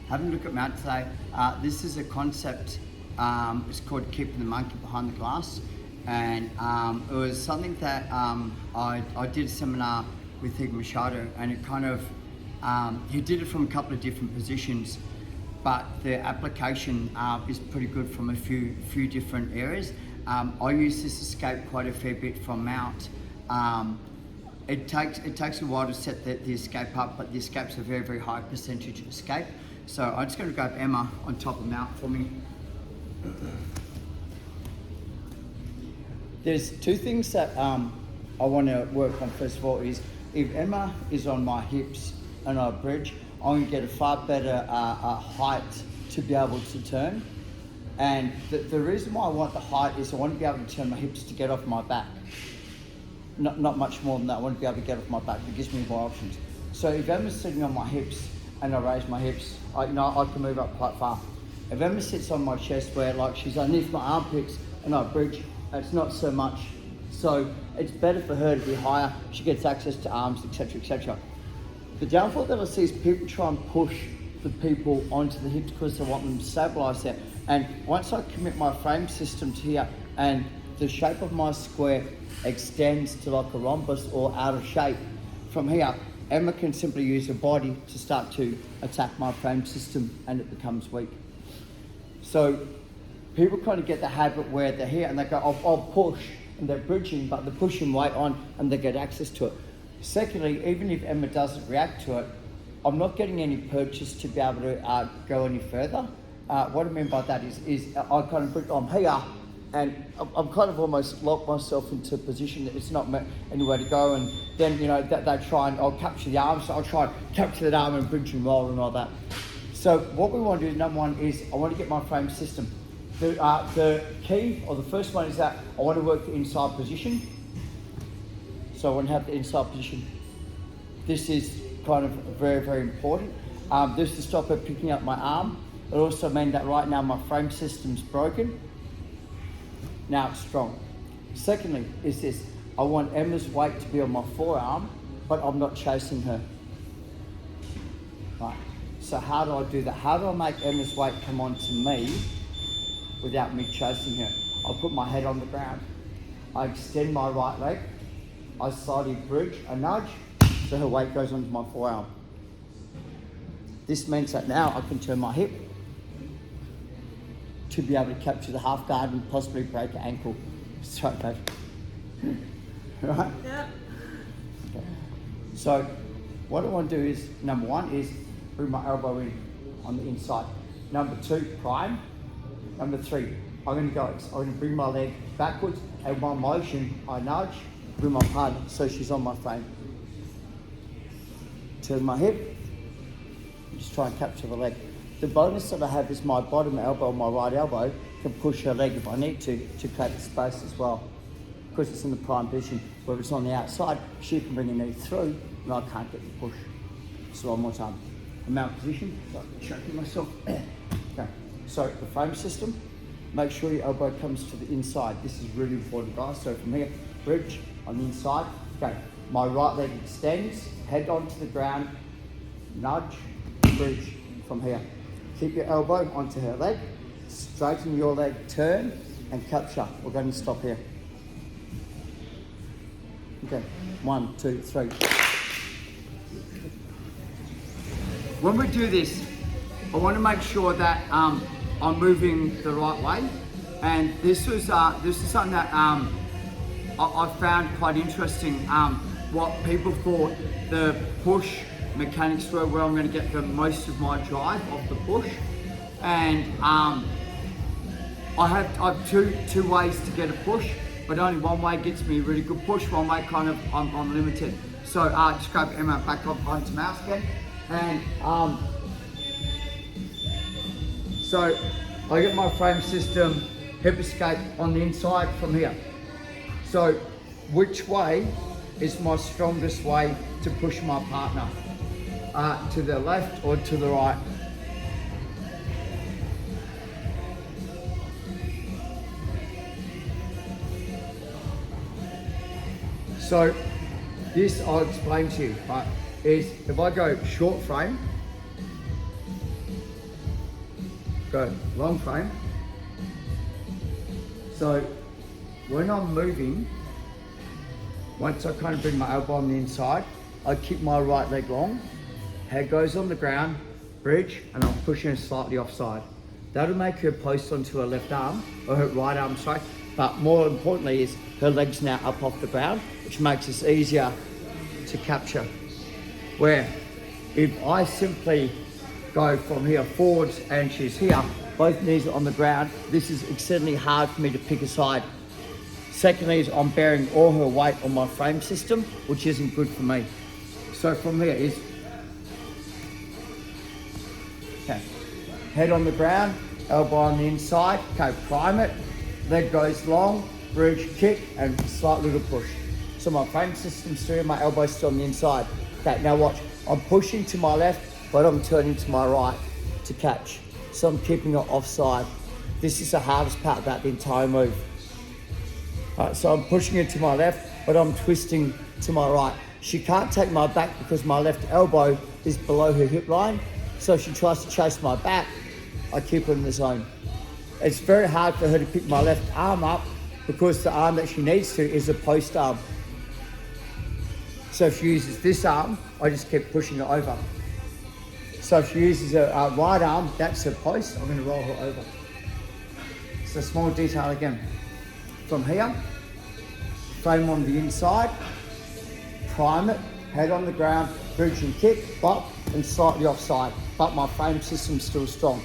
Having a look at Mount today. This is a concept. It's called Keeping the Monkey Behind the Glass, and it was something that I did a seminar with Higa Machado, and it kind of he did it from a couple of different positions, but the application is pretty good from a few different areas. I use this escape quite a fair bit from Mount. It takes a while to set the escape up, but the escape's a very high percentage escape. So I'm just going to grab Emma on top of Mount for me. There's two things that I want to work on. First of all, is if Emma is on my hips and I bridge, I'm going to get a far better height to be able to turn. And the reason why I want the height is I want to be able to turn my hips to get off my back. Not much more than that. I want to be able to get off my back. It gives me more options. So if Emma's sitting on my hips and I raise my hips, I can move up quite far. If Emma sits on my chest where like she's underneath my armpits and I bridge, it's not so much. So it's better for her to be higher. She gets access to arms, etc., etc. The downfall that I see is people try and push the people onto the hips because they want them to stabilise there. And once I commit my frame system to here and the shape of my square extends to like a rhombus or out of shape from here, Emma can simply use her body to start to attack my frame system and it becomes weak. So people kind of get the habit where they're here and they go, I'll push, and they're bridging, but they're pushing weight on and they get access to it. Secondly, even if Emma doesn't react to it, I'm not getting any purchase to be able to go any further. What I mean by that is I kind of bridge on here and I'm kind of almost locked myself into a position that it's not anywhere to go, and then they try and I'll capture the arm, so I'll try and capture that arm and bridge and roll and all that. So what we want to do, number one, is I want to get my frame system. The key, or the first one, is that I want to work the inside position. So I want to have the inside position. This is kind of very important. This is to stop her picking up my arm. It also means that right now my frame system's broken. Now it's strong. Secondly, is this. I want Emma's weight to be on my forearm, but I'm not chasing her. Right. So how do I do that? How do I make Emma's weight come onto me without me chasing her? I put my head on the ground. I extend my right leg. I slightly bridge, a nudge, so her weight goes onto my forearm. This means that now I can turn my hip to be able to capture the half guard and possibly break an ankle. Straight back. Right? Yeah. Okay. So what I want to do is, number one, is bring my elbow in on the inside. Number two, prime. Number three, I'm going to bring my leg backwards, and one motion, I nudge, bring my partner so she's on my frame. Turn my hip, just try and capture the leg. The bonus that I have is my bottom elbow, my right elbow, can push her leg if I need to create the space as well. Because it's in the prime position. Where it's on the outside, she can bring her knee through, and I can't get the push. So one more time. Mount position, so I'm choking myself. Okay, so the frame system, make sure your elbow comes to the inside. This is really important, guys. So from here, bridge on the inside. Okay, my right leg extends, head onto the ground, nudge, bridge from here. Keep your elbow onto her leg, straighten your leg, turn, and capture. We're going to stop here. Okay, 1, 2, 3. When we do this, I want to make sure that I'm moving the right way. And this is something that I found quite interesting. What people thought the push mechanics were, where I'm going to get the most of my drive off the push, and I have two ways to get a push, but only one way gets me a really good push. One way kind of I'm limited. So just grab Emma back up onto mouse again, and so I get my frame system hip escape on the inside from here. So which way is my strongest way to push my partner? To the left or to the right? So this I'll explain to you, right, is if I go short frame, go long frame. So when I'm moving, once I kind of bring my elbow on the inside, I keep my right leg long, head goes on the ground, bridge, and I'm pushing her slightly offside. That'll make her post onto her left arm, or her right arm, sorry, but more importantly is her leg's now up off the ground, which makes this easier to capture. Where if I simply go from here forwards and she's here, both knees are on the ground, this is exceedingly hard for me to pick a side. Secondly is I'm bearing all her weight on my frame system, which isn't good for me. So from here is, okay, head on the ground, elbow on the inside, okay, prime it, leg goes long, bridge, kick, and slight little push. So my frame system's through, my elbow's still on the inside. Okay, now watch, I'm pushing to my left, but I'm turning to my right to catch. So I'm keeping it offside. This is the hardest part about the entire move. All right, so I'm pushing it to my left, but I'm twisting to my right. She can't take my back because my left elbow is below her hip line. So if she tries to chase my back, I keep her in the zone. It's very hard for her to pick my left arm up because the arm that she needs to is a post arm. So if she uses this arm, I just keep pushing her over. So if she uses her right arm, that's her post, I'm going to roll her over. It's a small detail again. From here, frame on the inside, prime it, head on the ground, bridge and kick, bop, and slightly offside, but my frame system's still strong.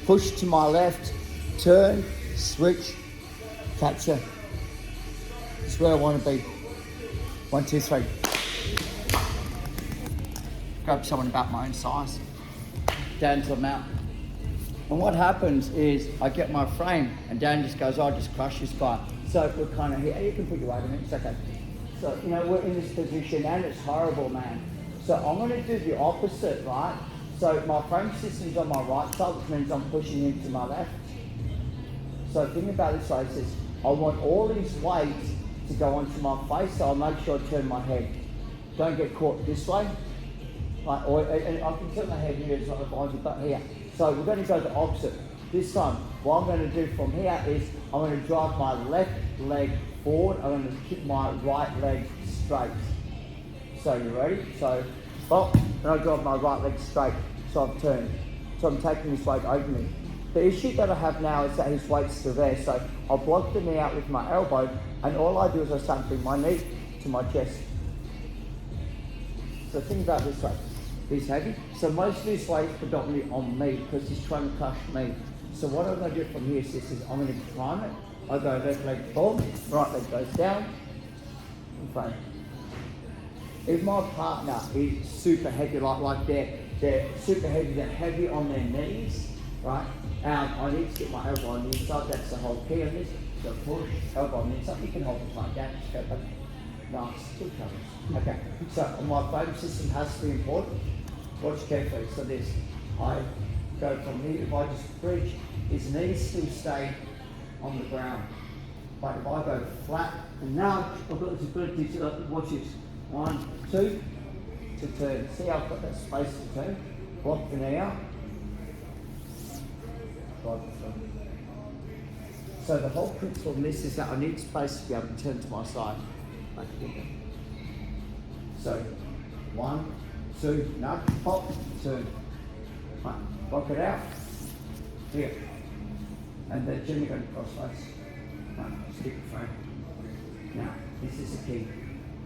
Push to my left, turn, switch, capture. It's where I want to be. 1, 2, 3. Grab someone about my own size, down to the mount. And what happens is I get my frame and Dan just goes, I'll just crush this guy. So we're kind of here, you can put your weight on it, it's okay. So, you know, we're in this position and it's horrible, man. So I'm gonna do the opposite, right? So my frame system's on my right side, which means I'm pushing into my left. So think about this way, it says, I want all these weights to go onto my face, so I'll make sure I turn my head. Don't get caught this way. And I can turn my head here as well if I want to, but here. So we're going to go the opposite. This time, what I'm going to do from here is I'm going to drive my left leg forward. I'm going to keep my right leg straight. So you ready? So, bop, and I drive my right leg straight. So I've turned. So I'm taking this weight over me. The issue that I have now is that his weight's still there. So I'll block the knee out with my elbow, and all I do is I start to bring my knee to my chest. So think about this way. He's heavy. So most of his weight's predominantly on me because he's trying to crush me. So what I'm going to do from here is I'm going to prime it. I go left leg forward, right leg goes down, and frame. If my partner is super heavy, like they're super heavy, they're heavy on their knees, right? I need to get my elbow on the inside. That's the whole key of this. So push, elbow on the inside. You can hold it like that. Just go back. Nice, good covers. Okay, so my frame system has to be important. Watch carefully. So this, I go from here. If I just bridge, his knees still stay on the ground. But if I go flat, and now I've got this ability to watch this. 1, 2, to turn. See how I've got that space to turn? Block the knee out. So the whole principle of this is that I need space to be able to turn to my side. Like again. So 1, 2, nudge, pop, turn. Right, block it out. Here. And then gently go to crossface. Right, stick the frame. Now, this is the key.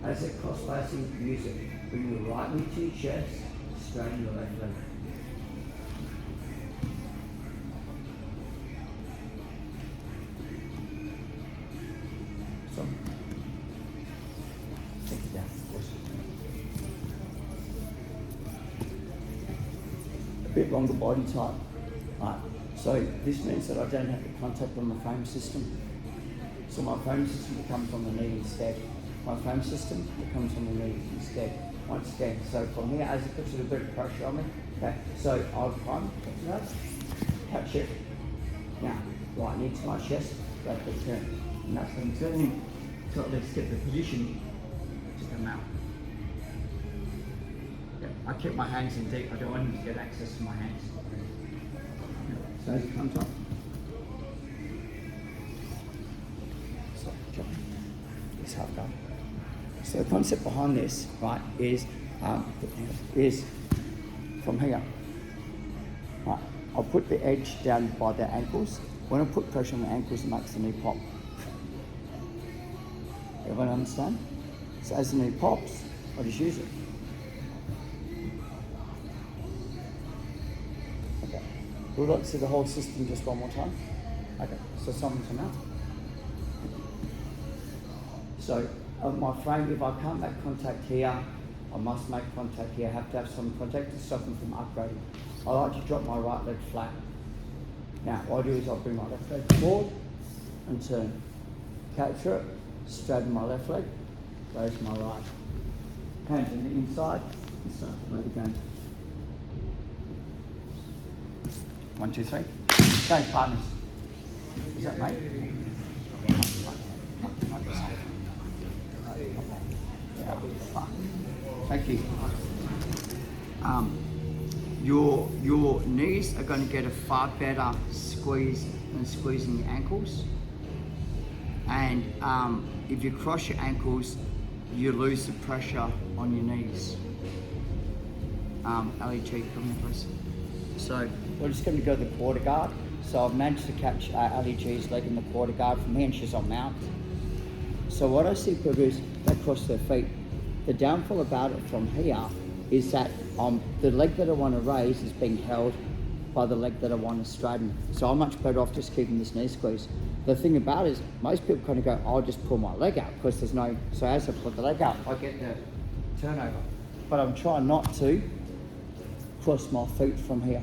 As it cross-facing, use it. Bring your right knee to your chest, straighten your left leg. So, take it down. A bit longer body type. Right. So this means that I don't have the contact on the frame system. So my frame system becomes on the knee instead. My frame system becomes on the knee instead. Once again, so from here, as it puts a little bit of pressure on me, okay, so I'll prime, catch it. Now, right knee to my chest, left foot turn. And that's when turning, so let's get the position to come out. I keep my hands in deep. I don't want him to get access to my hands. So he comes up. So, it's half done. So the concept behind this, right, is from here. Right, I'll put the edge down by the ankles. When I put pressure on the ankles, it makes the knee pop. Everyone understand? So as the knee pops, I just use it. Okay. We'd like to see the whole system just one more time. Okay, so someone come out. So my frame, if I can't make contact here, I must make contact here. I have to have some contact to stop them from upgrading. I like to drop my right leg flat. Now, what I do is I bring my left leg forward and turn. Capture it, straighten my left leg, raise my right. Hands on the inside, let it go. 1, 2, 3. Change partners. Is that right? Thank you. Your knees are going to get a far better squeeze than squeezing your ankles. And if you cross your ankles, you lose the pressure on your knees. Ali G, come here please. So we're just going to go to the quarter guard. So I've managed to catch Ali G's leg in the quarter guard from here, and she's on mount. So what I see people do is they cross their feet. The downfall about it from here is that the leg that I want to raise is being held by the leg that I want to straighten. So I'm much better off just keeping this knee squeeze. The thing about it is most people kind of go, I'll just pull my leg out because there's no, so as I pull the leg out, I get the turnover. But I'm trying not to cross my feet from here.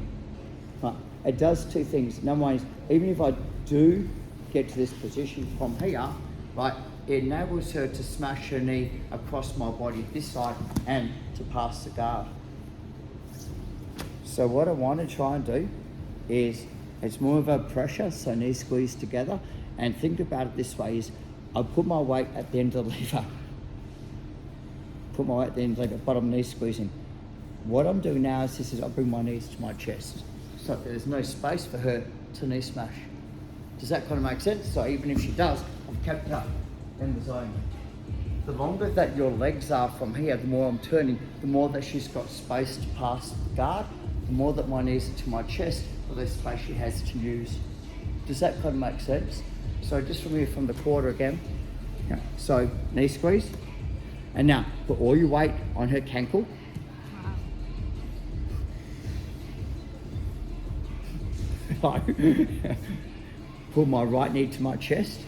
Right. It does two things. Number one is, even if I do get to this position from here, right, it enables her to smash her knee across my body this side and to pass the guard. So what I want to try and do is, it's more of a pressure, so knees squeeze together, and think about it this way is, I put my weight at the end of the lever. Put my weight at the end of the lever, but I'm knee squeezing. What I'm doing now is this is, I bring my knees to my chest. So there's no space for her to knee smash. Does that kind of make sense? So even if she does, I've kept her in the zone. The longer that your legs are from here, the more I'm turning, the more that she's got space to pass the guard, the more that my knees are to my chest, the less space she has to use. Does that kind of make sense? So just from here, from the quarter again. Yeah. So knee squeeze. And now put all your weight on her cankle. Pull my right knee to my chest,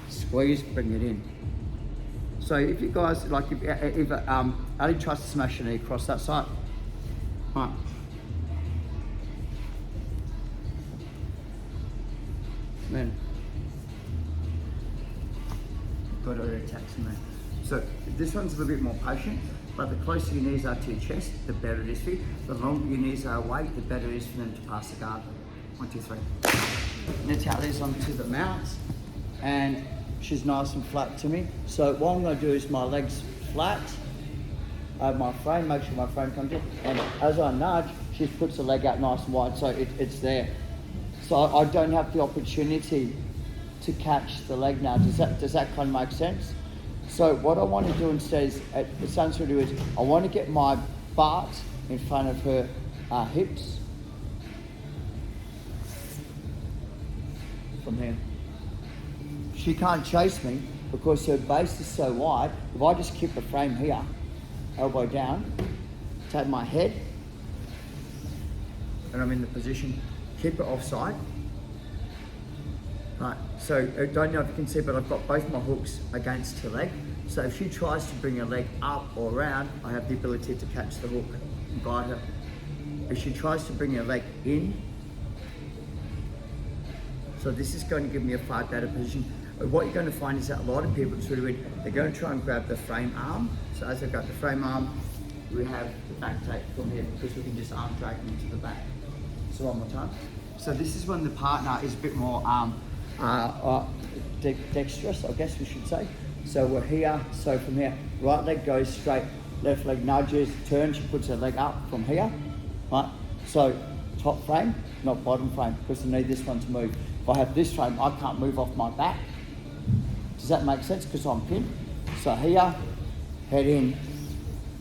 squeeze, bring it in. So if you guys, like if Ali tries to smash your knee across that side, right. Then, got her attacks in there. So this one's a little bit more patient, but the closer your knees are to your chest, the better it is for you. The longer your knees are away, the better it is for them to pass the guard. 1, 2, 3. Natalia's onto the mount, and she's nice and flat to me. So what I'm going to do is my legs flat, my frame, make sure my frame comes in, and as I nudge, she puts the leg out nice and wide, so it's there. So I don't have the opportunity to catch the leg now. Does that kind of make sense? So what I want to do instead is, it sounds really weird, I want to get my butt in front of her hips. From here. She can't chase me because her base is so wide. If I just keep the frame here, elbow down, take my head, and I'm in the position, keep it offside. Right, so I don't know if you can see, but I've got both my hooks against her leg. So if she tries to bring her leg up or around, I have the ability to catch the hook and guide her. If she tries to bring her leg in, so this is going to give me a far better position. What you're going to find is that a lot of people, it's really weird, they're going to try and grab the frame arm. So as I grab the frame arm, we have the back take from here because we can just arm drag them into the back. So one more time. So this is when the partner is a bit more dexterous, I guess we should say. So we're here, so from here, right leg goes straight, left leg nudges, turn, she puts her leg up from here, right? So top frame, not bottom frame, because I need this one to move. If I have this frame, I can't move off my back. Does that make sense? Because I'm pinned. So here, head in,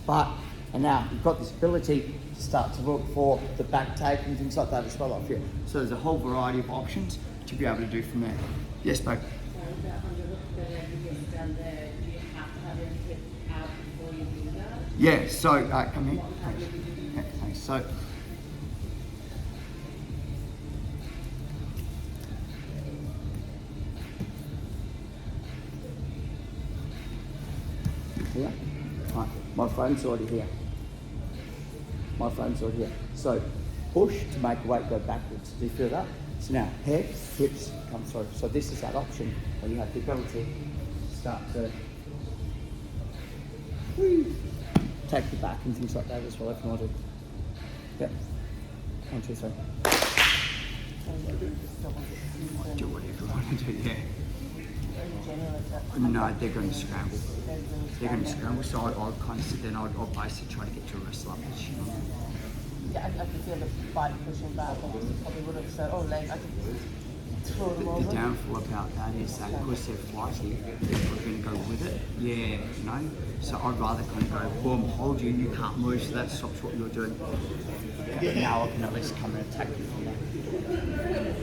butt, and now you've got this ability to start to look for the back take and things like that as well up here. So there's a whole variety of options to be able to do from there. Yes, babe. Yeah, so come here. Thanks. So here. Right. My phone's already here. My phone's already here. So push to make the weight go backwards. Do you feel that? So now head, hips come through. So this is that option where you have the ability to start to take the back and things like that as well if you want to. Yep. 1, 2, 3. Do whatever you want to do, yeah. No, they're going to scramble. They're going to scramble, so I'll kind of sit there and I'll basically try to get to a wrestle up. Yeah, I can feel the bike pushing back. I probably would have said, oh, leg, I can throw them over. The downfall about that is that because they're flighty, they're going to go with it. Yeah, you know? So I'd rather kind of go, boom, hold you, you can't move, so that stops what you're doing. But now I can at least come and attack you from there.